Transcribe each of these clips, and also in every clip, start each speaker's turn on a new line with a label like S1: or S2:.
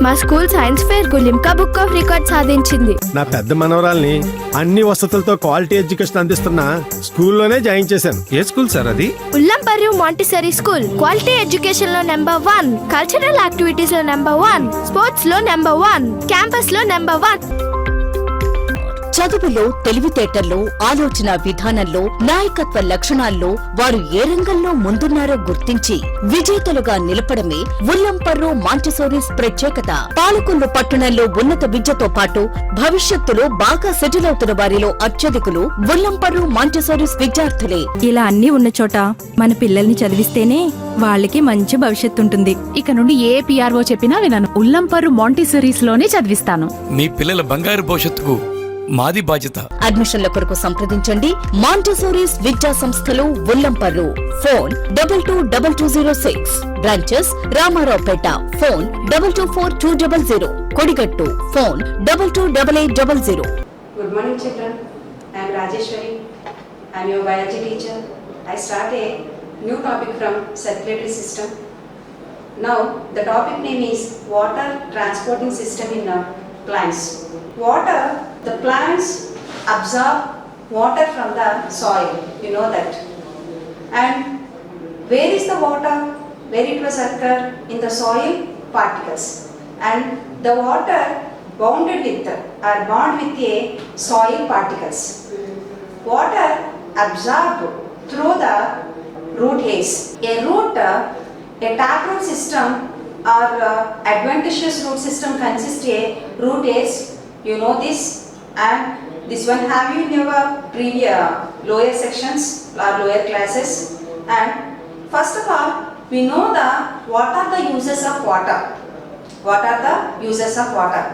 S1: మా school science fair కు Limca book of record సాధించింది.
S2: నా పెద్ద మనవరాల్ని అన్ని వసతులతో క్వాలిటీ ఎడ్యుకేషన్ అందిస్తున్న స్కూల్లోనే జాయిన్ చేశాను.
S3: ఏ స్కూల్ సార్ అది?
S1: ఉల్లంపర్రు మాంటిసరీ స్కూల్. క్వాలిటీ ఎడ్యుకేషన్ లో నెంబర్ 1, కల్చరల్ యాక్టివిటీస్ లో నెంబర్ 1, స్పోర్ట్స్ లో నెంబర్ 1, క్యాంపస్ లో నెంబర్ 1.
S4: చదువులో, తెలివితేటల్లో, ఆలోచన విధానంలో, నాయకత్వ లక్షణాల్లో వారు ఏ రంగంలో ముందున్నారో గుర్తించి విజేతలుగా నిలపడమే ఉల్లంపర్రు మాంటిసోరీస్ ప్రత్యేకత. పాలకొల్లు పట్టణంలో ఉన్నత విద్యతో పాటు భవిష్యత్తులో బాగా సెటిల్ అవుతున్న వారిలో అత్యధికులు ఉల్లంపర్రు మాంటిసోరీస్ విద్యార్థులే.
S5: ఇలా అన్ని ఉన్న చోట మన పిల్లల్ని చదివిస్తేనే వాళ్ళకి మంచి భవిష్యత్తు ఉంటుంది.
S6: ఇక నుండి ఏ పిఆర్ఓ చెప్పినా వినను. ఉల్లంపర్రు మాంటిసోరీస్ లోనే చదివిస్తాను.
S3: మీ పిల్లల బంగారు భవిష్యత్తుకు మాది బాధ్యత.
S4: అడ్మిషన్ల కొరకు సంప్రదించండి. మాంటిసోరీస్ విద్యా సంస్థలు Ullamparru. Phone 222206. Branches Ramaraopeta. Phone 224200. Kodigattu. Phone 228800.
S7: Good morning children. I am Rajeshwari. I am your biology teacher. I start a new topic from circulatory system. Now the topic name is water transporting system in plants. Water, the plants absorb water from the soil, you know that. And where is the water? Where it was occur? In the soil particles. And the water bounded with or bond with a soil particles. Water absorbed through the root hairs. A root, a taproot system or adventitious root system consists a root hairs. You know this, and this one have you in your previous lower sections or lower classes. And first of all, we know what are the uses of water. What are the uses of water?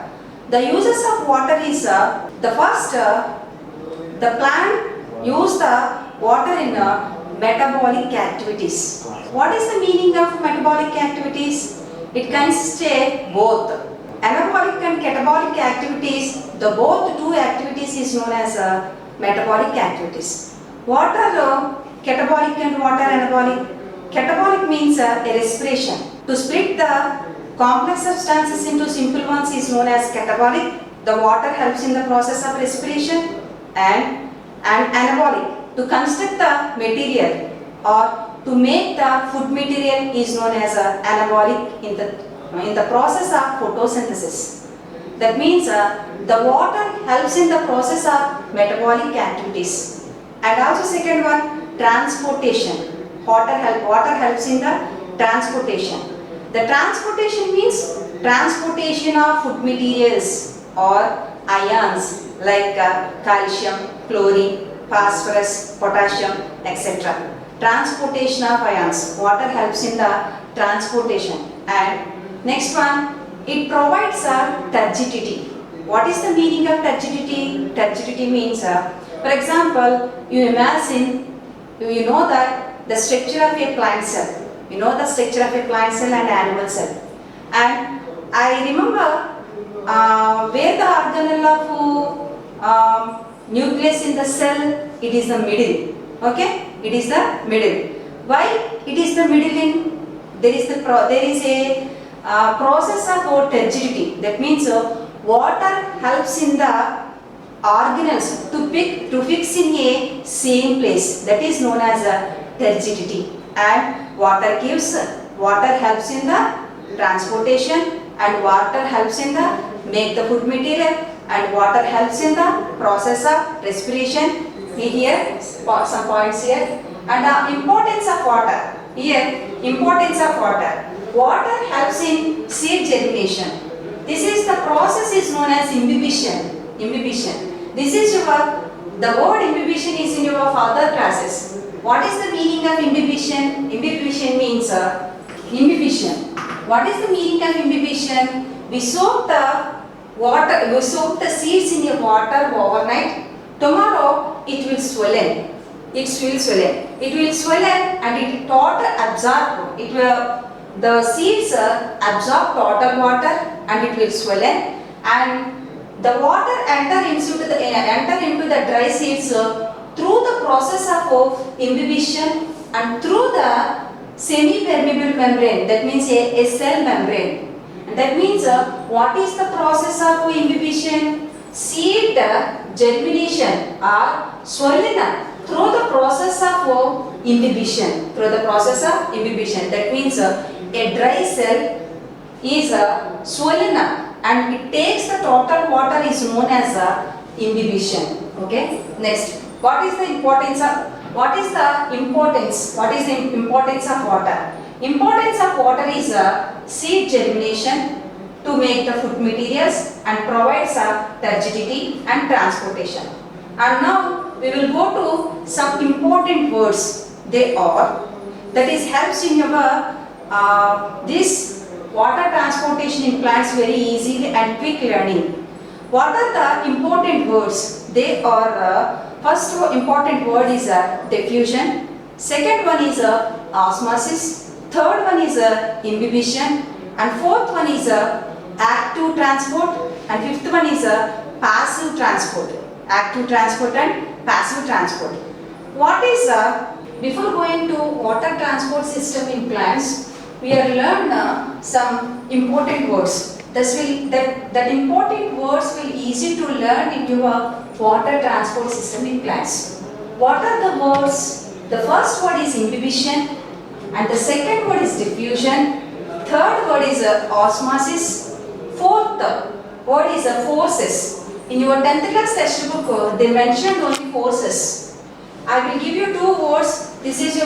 S7: The uses of water is the first, the plant use the water in metabolic activities. What is the meaning of metabolic activities? It consists of both anabolic and catabolic activities. The both two activities is known as metabolic activities. What are catabolic and what are anabolic? Catabolic means a respiration. To split the complex substances into simple ones is known as catabolic. The water helps in the process of respiration. And anabolic, to construct the material or to make the food material is known as anabolic in the process of photosynthesis. That means the water helps in the process of metabolic activities. And also second one, transportation. Water helps in the transportation. The transportation means transportation of food materials or ions like calcium, chlorine, phosphorus, potassium, etc. Transportation of ions. Water helps in the transportation. And next one, it provides turgidity. What is the meaning of turgidity? Turgidity means, for example, you imagine, you know that the structure of a plant cell. You know the structure of a plant cell and animal cell. And I remember where the organelle of nucleus in the cell, it is the middle. Okay, it is the middle. Why it is the middle? In there is a process of turgidity. That means water helps in the organelles to fix in a same place. That is known as turgidity. And water helps in the transportation, and water helps in the make the food material, and water helps in the process of respiration. Here some points here. And the importance of water. Here, importance of water. Water helps in seed germination. This is the process is known as imbibition. Imbibition. This is the word imbibition is in your further classes. What is the meaning of imbibition? Imbibition means imbibition. What is the meaning of imbibition? We soak the water. We soak the seeds in your water overnight. Tomorrow it will swell. It will swell. It will swell and it will total absorb. It will the seeds absorb total water and it will swell, and the water enter into the dry seeds through the process of imbibition and through the semi-permeable membrane. That means a cell membrane. That means what is the process of imbibition? Seed germination or swollen through the process of imbibition. Through the process of imbibition. That means a dry cell is swollen and it takes the total water is known as imbibition. Okay. Next, what is the importance of water? Importance of water is seed germination to make the food materials and provides turgidity and transportation. And now we will go to some important words. They are that is helps in your this water transportation in plants very easily and quick learning. What are the important words? They are first important word is diffusion. Second one is osmosis. Third one is imbibition. And fourth one is active transport. And fifth one is passive transport. Active transport and passive transport. What is before going to water transport system in plants, we have learned some important words. That important words will easy to learn in your water transport system in plants. What are the words? The first word is imbibition, and the second word is diffusion. Third word is osmosis. Fourth word is forces. In your 10th class textbook, they mentioned only forces. I will give you two words. These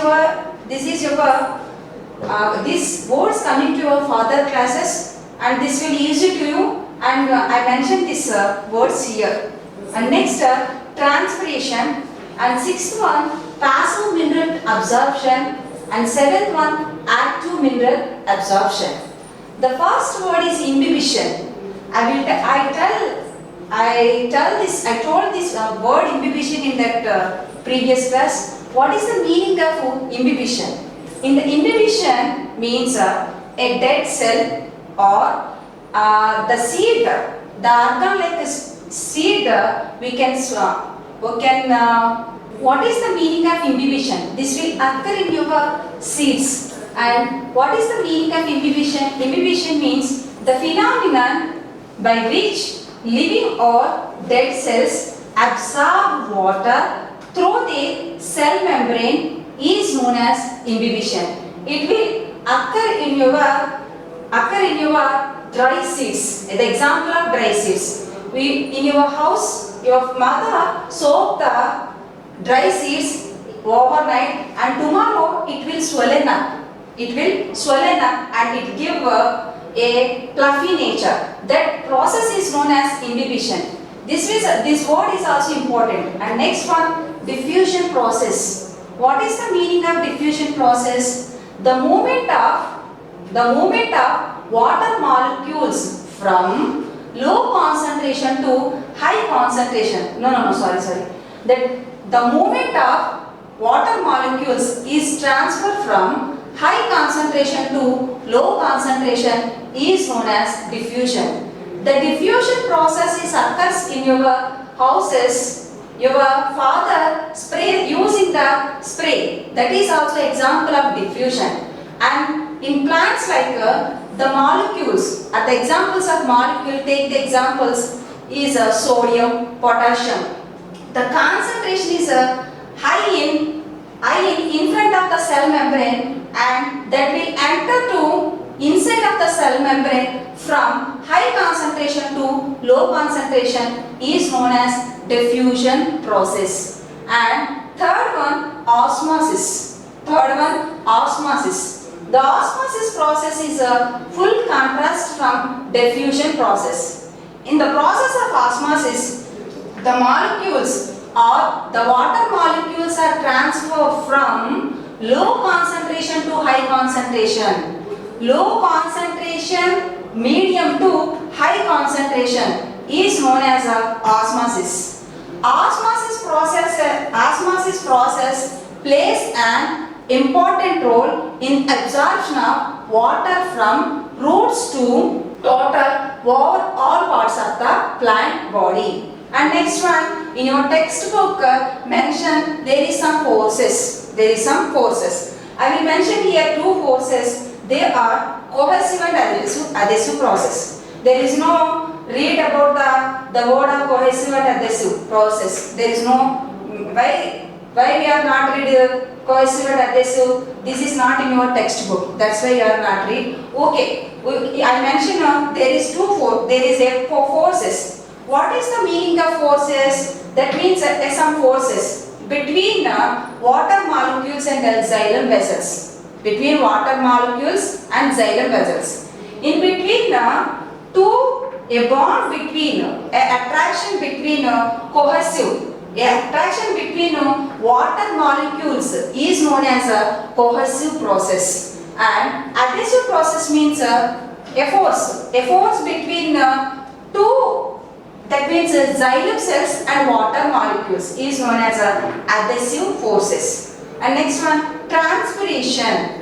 S7: words coming to your further classes, and this will easy to you. And I mentioned these words here. And next, transpiration. And sixth one, passive mineral absorption. And seventh one, active mineral absorption. The first word is imbibition. I told this word imbibition in that previous class. What is the meaning of imbibition? In the imbibition means a dead cell or the seed, the organ like seed we can what is the meaning of imbibition? This will occur in your seeds. And what is the meaning of imbibition? Imbibition means the phenomenon by which living or dead cells absorb water through the cell membrane is known as imbibition. It will occur in your dry seeds. The example of dry seeds. In your house, your mother soak the dry seeds overnight, and tomorrow it will swollen up. It will swollen up and it give a fluffy nature. That process is known as imbibition. This word is also important. And next one, diffusion process. What is the meaning of diffusion process? The movement of water molecules from low concentration to high concentration. That the movement of water molecules is transferred from high concentration to low concentration is known as diffusion. The diffusion process occurs in your houses. Your father using the spray. That is also example of diffusion. And in plants like the molecules, at the examples of molecule, take the examples is sodium, potassium. The concentration is high in front of the cell membrane, and that will enter to inside of the cell membrane from high concentration to low concentration is known as diffusion process. And third one, osmosis. The osmosis process is a full contrast from diffusion process. In the process of osmosis, the molecules or the water molecules are transferred from low concentration to high concentration. Low concentration, medium to high concentration is known as osmosis. Osmosis process plays an important role in absorption of water from roots to total over all parts of the plant body. And next one, in your textbook mention there is some forces. I will mention here two forces. They are cohesive and adhesive process. There is no read about the word of cohesive and adhesive process. There is no why we are not read cohesive and adhesive. This is not in your textbook. That's why you are not read. Okay, I mentioned there is there is a forces. What is the meaning of forces? That means some forces between water molecules and xylem vessels. Between water molecules and xylem vessels. In between a bond between, attraction between cohesive, attraction between water molecules is known as a cohesive process. And adhesive process means a force between two, that means xylem cells and water molecules is known as adhesive forces. And next one, transpiration.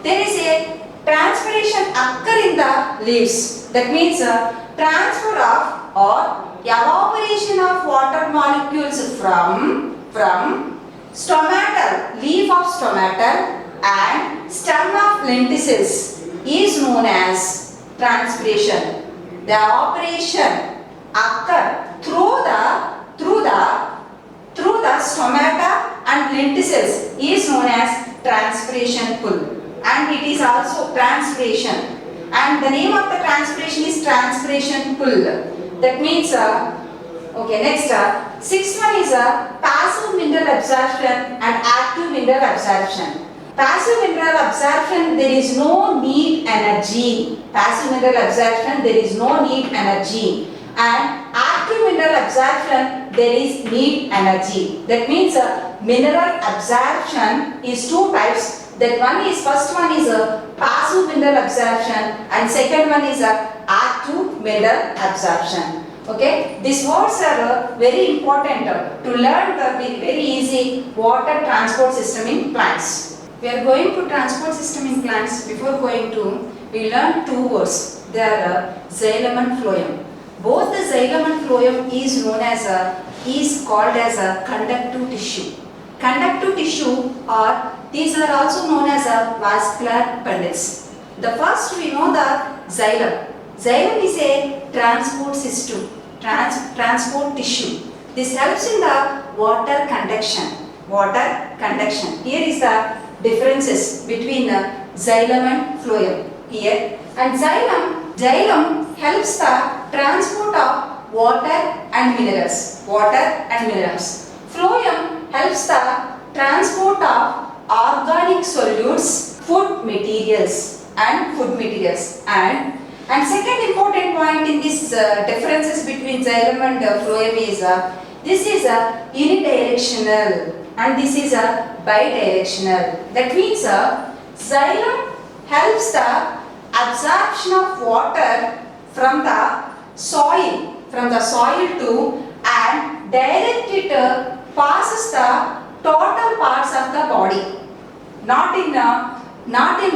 S7: There is a transpiration occur in the leaves. That means transfer of or evaporation of water molecules from stomatal, leaf of stomatal and stem of lenticels is known as transpiration. The evaporation occur through the stomata and lenticels is known as transpiration pull, and it is also transpiration, and the name of the transpiration is transpiration pull. That means okay, next sixth one is passive mineral absorption and active mineral absorption. Passive mineral absorption, there is no need energy. Passive mineral absorption, there is no need energy. And active mineral absorption, there is need energy. That means mineral absorption is two types. That first one is passive mineral absorption and second one is active mineral absorption. Okay, these words are very important to learn very easy water transport system in plants. We are going to transport system in plants. Before going to, we learn two words. They are xylem and phloem. Both the xylem and phloem is known as is called as a conductive tissue. Conductive tissue, or these are also known as vascular bundles. The first we know the xylem. Xylem is a transport system, transport tissue. This helps in the water conduction. Here is the differences between xylem and phloem here. And xylem helps the transport of water and minerals. Phloem helps the transport of organic solutes, food materials. And second important point in this differences between xylem and phloem is this is unidirectional and this is bidirectional. That means xylem helps the absorption of water from the soil to and direct it passes the total parts of the body, not in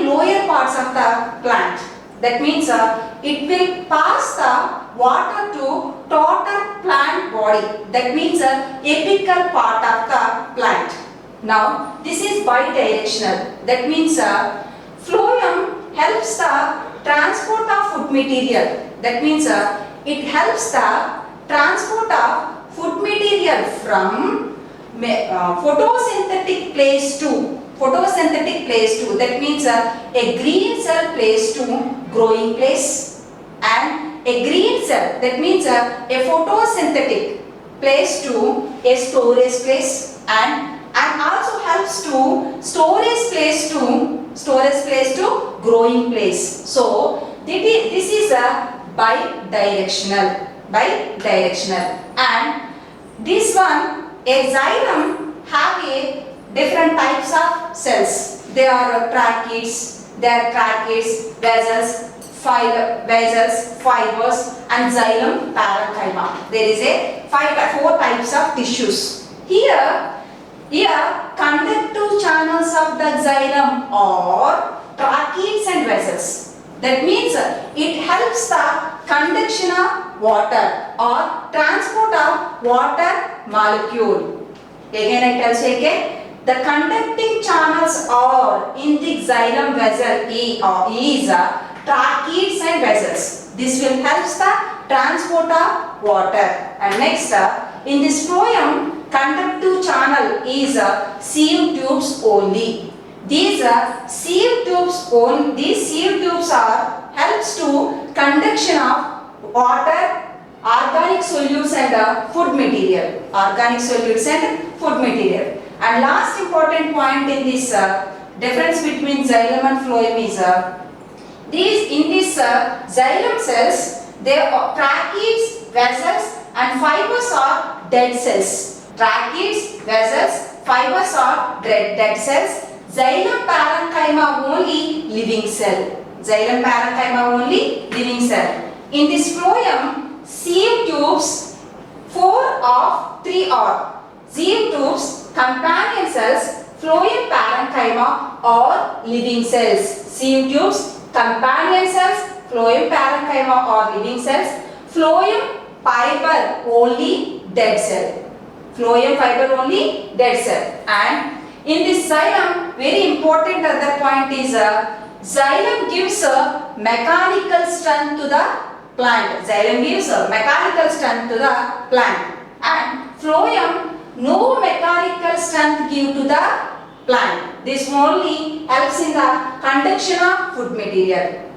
S7: lower parts of the plant. That means it will pass the water to total plant body. That means apical part of the plant. Now this is bidirectional. That means phloem helps the transport of food material. That means it helps the transport of food material from photosynthetic place to that means a green cell place to growing place, and a green cell, that means a photosynthetic place to a storage place, and also helps to storage place to growing place. So this is a bidirectional, and this one, a xylem have a different types of cells. They are tracheids, vessels, fibers, and xylem parenchyma. There is a 4 types of tissues. Here conductive channels of the xylem are tracheids and vessels. That means it helps the conduction of water or transport of water molecule. Again I tell you again, the conducting channels are in the xylem vessel is tracheids and vessels. This will help the transport of water. And next, in this phloem, conductive channel is sieve tubes only. These sieve tubes are helps to conduction of water, organic solutes and food material. Organic solutes and food material. And last important point in this difference between xylem and phloem is in this xylem cells, there are tracheids, vessels and fibers are dead cells. Tracheids, vessels, fibers are dead cells. Xylem parenchyma only living cell. Xylem parenchyma only living cell. In this phloem, sieve tubes 4 of 3 are. Sieve tubes, companion cells, phloem parenchyma or living cells. Sieve tubes, companion cells, phloem parenchyma or living cells. Phloem fiber only dead cell. Phloem fiber only dead cell. And in this xylem, very important other point is xylem gives a mechanical strength to the plant. Xylem gives a mechanical strength to the plant. And phloem no mechanical strength give to the plant. This only helps in the conduction of food material.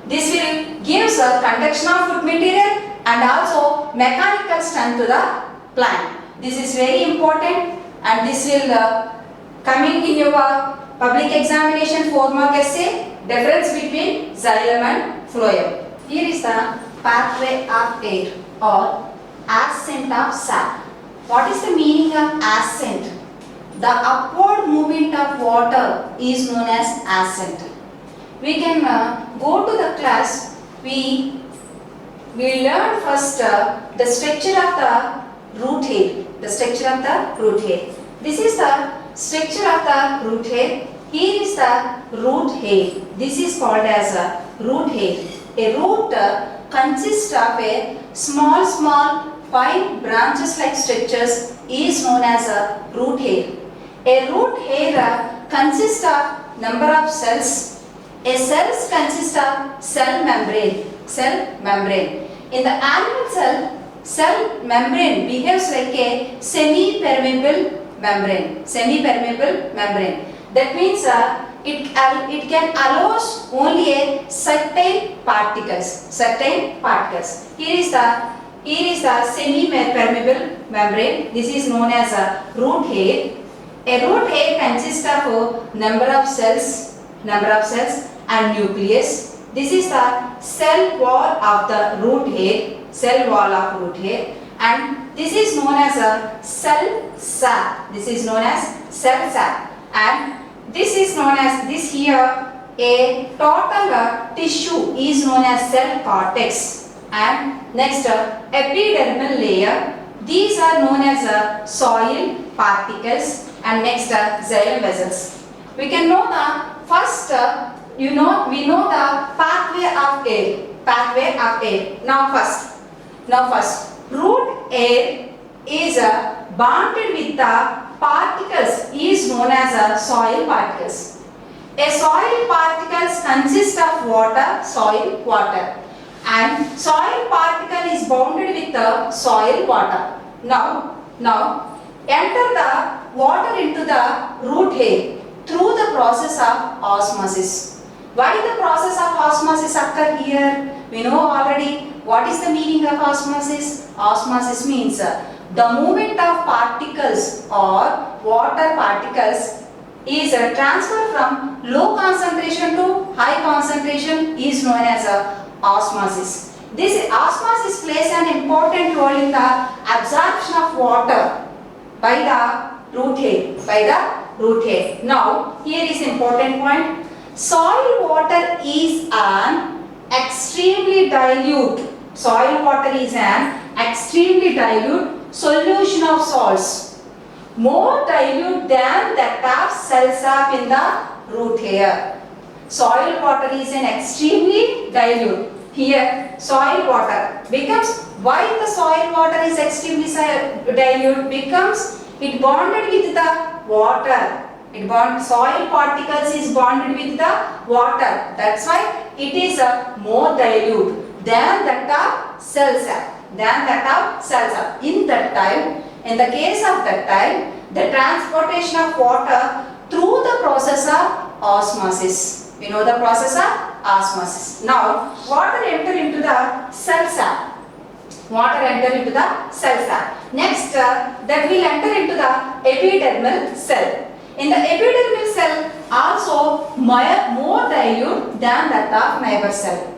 S7: This will gives a conduction of food material and also mechanical strength to the plant. This is very important and this will coming in your public examination 4-mark essay, difference between xylem and phloem. Here is the pathway of air or ascent of sap. What is the meaning of ascent? The upward movement of water is known as ascent. We can go to the class. We learn first the structure of the root hair. The structure of the root hair. This is the structure of the root hair. Here is the root hair. This is called as a root hair. A root consists of a small fine branches like structures is known as a root hair. A root hair consists of number of cells. A cells consist of cell membrane. Cell membrane. In the animal cell membrane behaves like a semi-permeable membrane. Semi-permeable membrane. That means it can allows only a certain particles. Certain particles. Here is the semi-permeable membrane. This is known as a root hair. A root hair consists of a number of cells and nucleus. This is the cell wall of the root hair. Cell wall of root hair. And this is known as a cell sap. This is known as cell sap. And this is known as this here a total tissue is known as cell cortex. And next epidermal layer. These are known as soil particles. And next xylem vessels. We can know the first we know the pathway of air. Pathway of air. Now first root air is bonded with the particles is known as soil particles. A soil particles consist of water, soil, water. And soil particle is bounded with the soil, water. Now enter the water into the root hair through the process of osmosis. Why the process of osmosis occur here? We know already. What is the meaning of osmosis? Osmosis means the movement of particles or water particles is transferred from low concentration to high concentration is known as osmosis. This osmosis plays an important role in the absorption of water by the root hair. Now here is important point. Soil water is an extremely dilute. Soil water is an extremely dilute solution of salts. More dilute than that of cell sap in the root hair. Soil water is an extremely dilute. Here soil water becomes, why the soil water is extremely dilute? Becomes it bonded with the water. It bond soil particles is bonded with the water. That's why it is more dilute than that of cell sap. In that time, in the case of that time, the transportation of water through the process of osmosis. We know the process of osmosis. Now, water enter into the cell sap. Next, that will enter into the epidermal cell. In the epidermal cell, also more dilute than that of neighbor cell.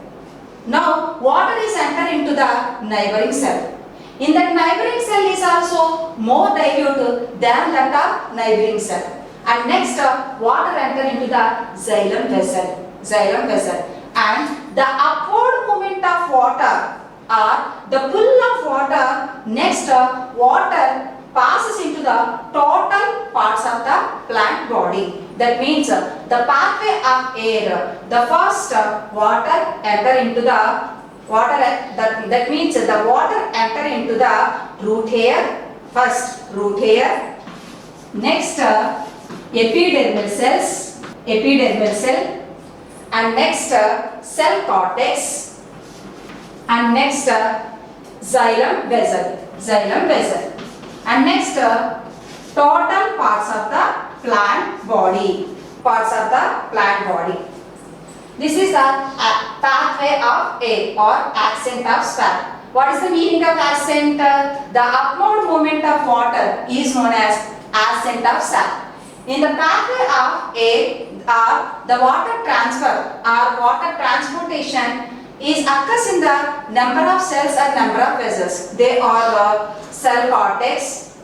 S7: Now, water is entered into the neighboring cell. In that neighboring cell is also more dilute than that of neighboring cell. And next, water enter into the xylem vessel. And the upward movement of water or the pull of water, next water passes into the total parts of the plant body. That means the pathway of air, the first water enter into the water, that means the water enter into the root hair, first root hair, next epidermal cell, and next cell cortex, and next xylem vessel, and next total parts of the plant body. This is the pathway of air or ascent of sap. What is the meaning of ascent? The upward movement of water is known as ascent of sap. In the pathway of air, the water transfer or water transportation is occurs in the number of cells and number of vessels. They are cell cortex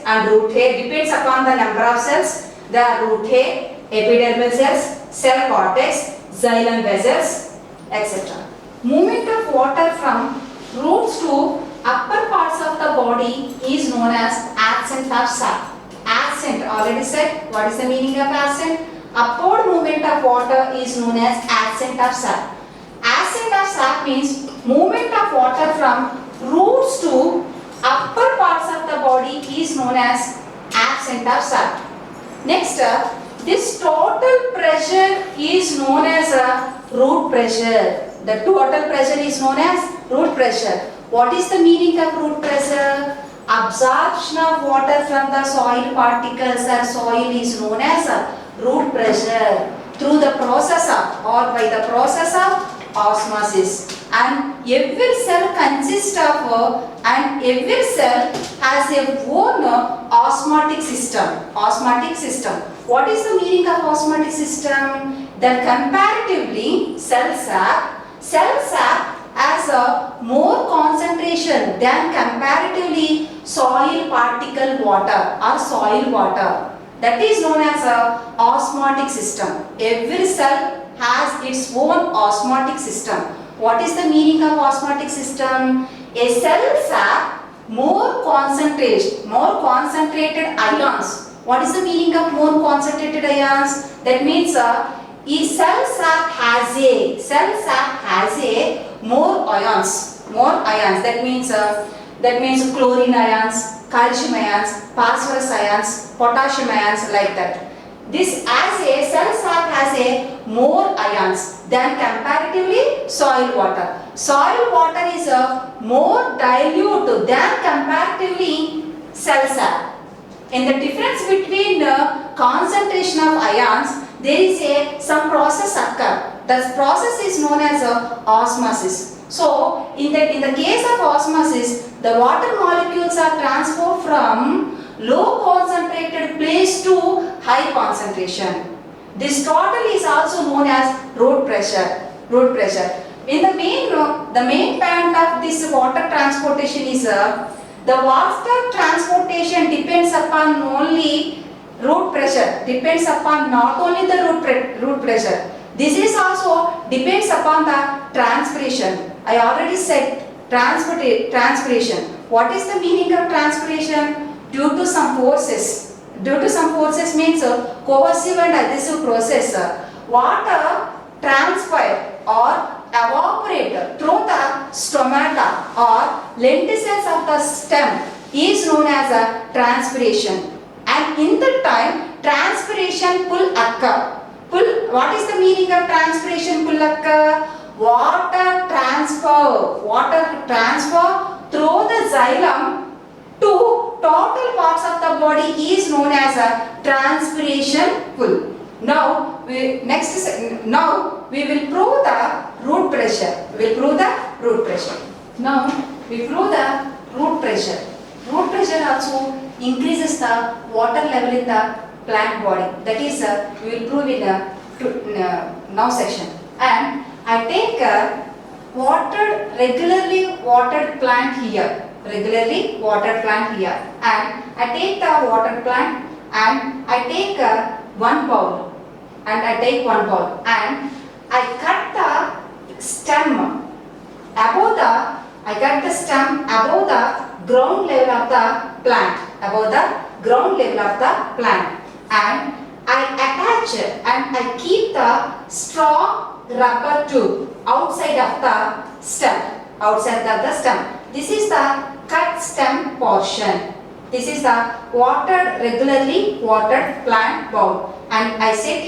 S7: and root hair. Depends upon the number of cells. They are root hair, epidermal cells, cell cortex, xylem vessels, etc. Movement of water from roots to upper parts of the body is known as ascent of sap. Ascent, already said. What is the meaning of ascent? Upward movement of water is known as ascent of sap. Ascent of sap means movement of water from roots to upper parts of the body is known as ascent of sap. Next, this total pressure is known as root pressure. The total pressure is known as root pressure. What is the meaning of root pressure? Absorption of water from the soil particles or soil is known as root pressure through the process of or by the process of osmosis. And every cell consists of and every cell has a own osmotic system. What is the meaning of osmotic system? That comparatively cell sap has a more concentration than comparatively soil particle water or soil water. That is known as a osmotic system. Every cell has its own osmotic system. What is the meaning of osmotic system? A cell sap more concentrated ions. What is the meaning of more concentrated ions? That means a cell sap has a more ions. That means chlorine ions, calcium ions, phosphorus ions, potassium ions, like that. This cell sap has a more ions than comparatively soil water. Soil water is more dilute than comparatively cell sap. In the difference between the concentration of ions, there is some process occur. The process is known as osmosis. So, in the case of osmosis, the water molecules are transferred from low concentrated place to high concentration. This total is also known as root pressure. In the main point of this water transportation is the water transportation depends upon only root pressure. Depends upon not only the root pressure. This is also depends upon the transpiration. I already said transpiration. What is the meaning of transpiration? Due to some forces. Means coercive and adhesive process. Water transpire or evaporate through the stomata or lenticels of the stem is known as a transpiration. and in that time transpiration will occur. What is the meaning of transpiration will occur? Water transfer through the xylem to total parts of the body is known as a transpiration pull. Now we will prove the root pressure. Now we prove the root pressure. Root pressure also increases the water level in the plant body. That is, we will prove in now section. And I take a regularly watered plant here, and I take the water plant and I take one bowl, and I cut the stem above the ground level of the plant, and I attach and I keep the strong rubber tube outside of the stem. This is the cut stem portion. This is the regularly watered plant bowl, and I set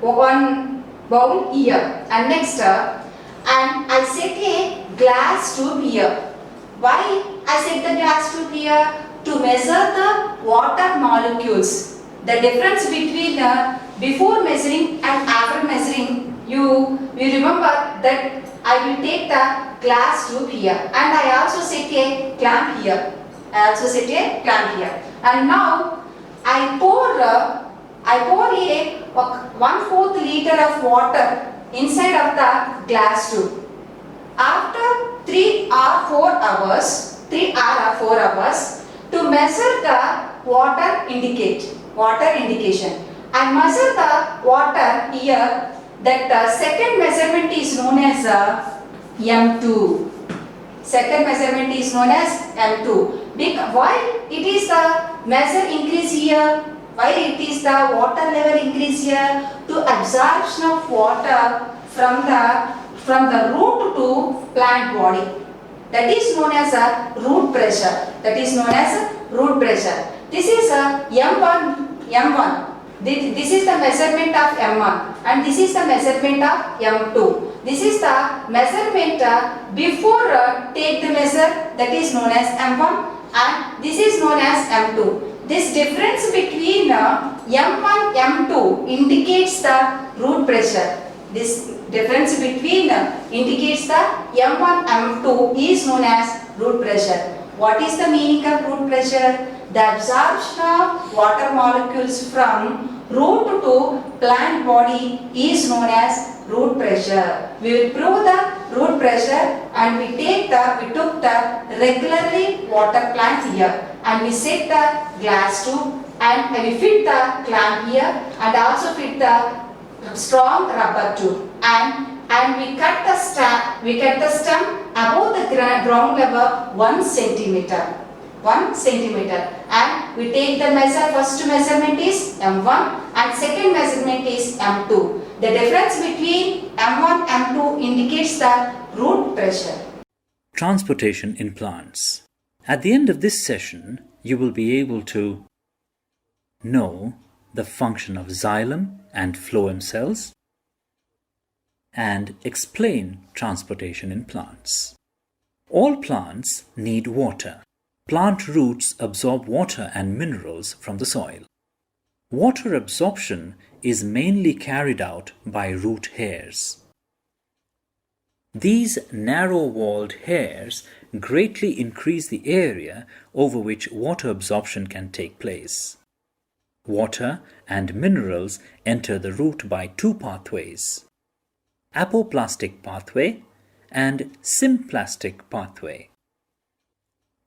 S7: one bowl here, and next and I set a glass tube here. Why I set the glass tube here? To measure the water molecules. The difference between before measuring and after measuring, you remember that I will take the glass tube here, and I also set a clamp here. And now I pour a 1/4 liter of water inside of the glass tube. After 3 or 4 hours, to measure the water indication. I measure the water here. That second measurement is known as M2. Why it is the measure increase here? Why it is the water level increase here? To absorption of water from the root to plant body. That is known as a root pressure. This is M1. This is the measurement of M1, and this is the measurement of M2. This is the measurement before take the measure, that is known as M1, and this is known as M2. This difference between M1 M2 indicates the root pressure. This difference between indicates the M1 M2 is known as root pressure. What is the meaning of root pressure? The absorption of water molecules from root to plant body is known as root pressure. We will prove the root pressure, and we took the regularly water plant here, and we set the glass tube, and we fit the clamp here, and also fit the strong rubber tube, and we cut the stem above the ground level 1 centimeter, and we take the measure. First measurement is M1 and second measurement is M2. The difference between M1 and M2 indicates the root pressure.
S8: Transportation in plants. At the end of this session, you will be able to know the function of xylem and phloem cells and explain transportation in plants. All plants need water. Plant roots absorb water and minerals from the soil. Water absorption is mainly carried out by root hairs. These narrow-walled hairs greatly increase the area over which water absorption can take place. Water and minerals enter the root by 2 pathways: apoplastic pathway and symplastic pathway.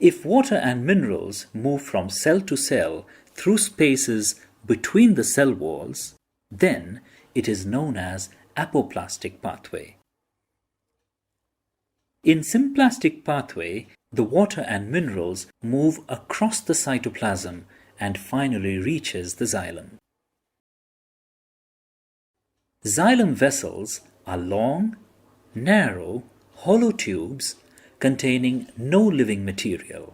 S8: If water and minerals move from cell to cell through spaces between the cell walls, then it is known as apoplastic pathway. In symplastic pathway, the water and minerals move across the cytoplasm and finally reaches the xylem. Xylem vessels are long, narrow, hollow tubes containing no living material.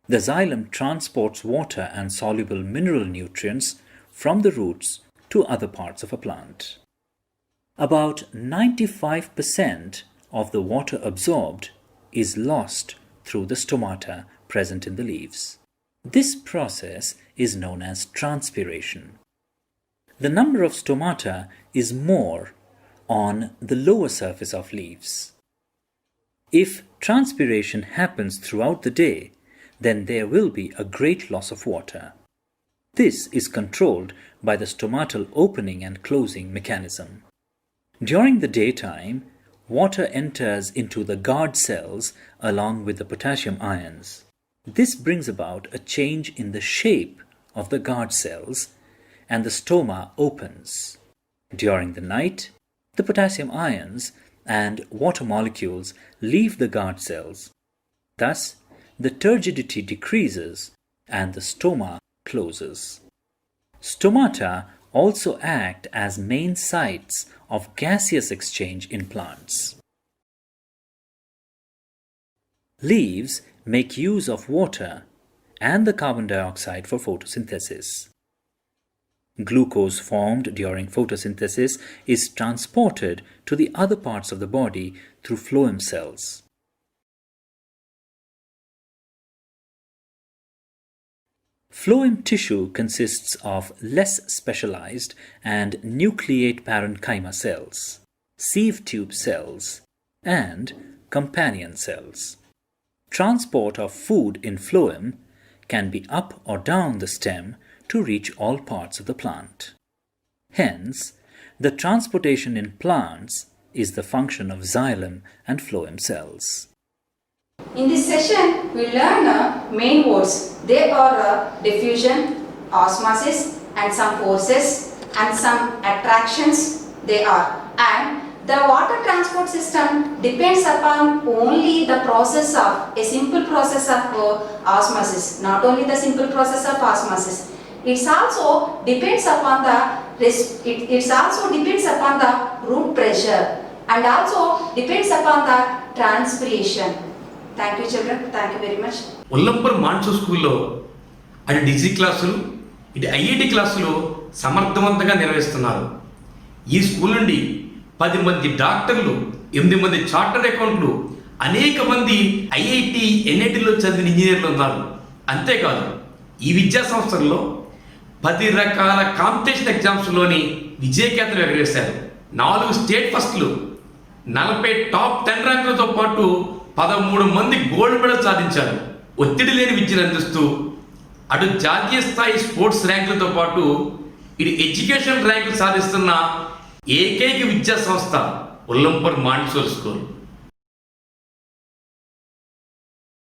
S8: The xylem transports water and soluble mineral nutrients from the roots to other parts of a plant. About 95% of the water absorbed is lost through the stomata present in the leaves. This process is known as transpiration. The number of stomata is more on the lower surface of leaves. If transpiration happens throughout the day, then there will be a great loss of water. This is controlled by the stomatal opening and closing mechanism. During the daytime, water enters into the guard cells along with the potassium ions. This brings about a change in the shape of the guard cells and the stoma opens. During the night, the potassium ions and water molecules leave the guard cells. Thus, the turgidity decreases and the stoma closes. Stomata also act as main sites of gaseous exchange in plants. Leaves make use of water and the carbon dioxide for photosynthesis. Glucose formed during photosynthesis is transported to the other parts of the body through phloem cells. Phloem tissue consists of less specialized and nucleate parenchyma cells, sieve tube cells, and companion cells. Transport of food in phloem can be up or down the stem to reach all parts of the plant. Hence, the transportation in plants is the function of xylem and phloem cells.
S7: In this session, we learn main words. They are diffusion, osmosis, and some forces and some attractions they are. And the water transport system depends upon only the process of, a simple process of osmosis. Not only the simple process of osmosis. It also depends upon the root pressure and also depends upon the transpiration. Thank you children. Thank you very much.
S3: ఉల్లంపూర్ మాన్సో స్కూల్లో అటు degree క్లాసులు ఇటు IIT క్లాసులు సమర్థవంతంగా నిర్వహిస్తున్నారు. ఈ school నుండి 10 మంది డాక్టర్లు, 8 మంది చార్టర్డ్ అకౌంట్లు, అనేక మంది ఐఐటి ఎన్ఐటిలో చదివిన ఇంజనీర్లు ఉన్నారు. అంతేకాదు ఈ విద్యా సంస్థల్లో 10 రకాల కాంపిటీషన్ ఎగ్జామ్స్లోని విజయకేతలు ఎగరేశారు. 4 స్టేట్ ఫస్ట్లు, 40 టాప్ 10 ర్యాంకులతో పాటు 13 మంది గోల్డ్ మెడల్ సాధించారు. ఒత్తిడి లేని విద్యను అందిస్తూ అటు జాతీయ స్థాయి స్పోర్ట్స్ ర్యాంకులతో పాటు ఇటు ఎడ్యుకేషన్ ర్యాంకులు సాధిస్తున్న ఏకైక విద్యా సంస్థ ఉల్లంపూర్ మాంటిసోరీ స్కూల్.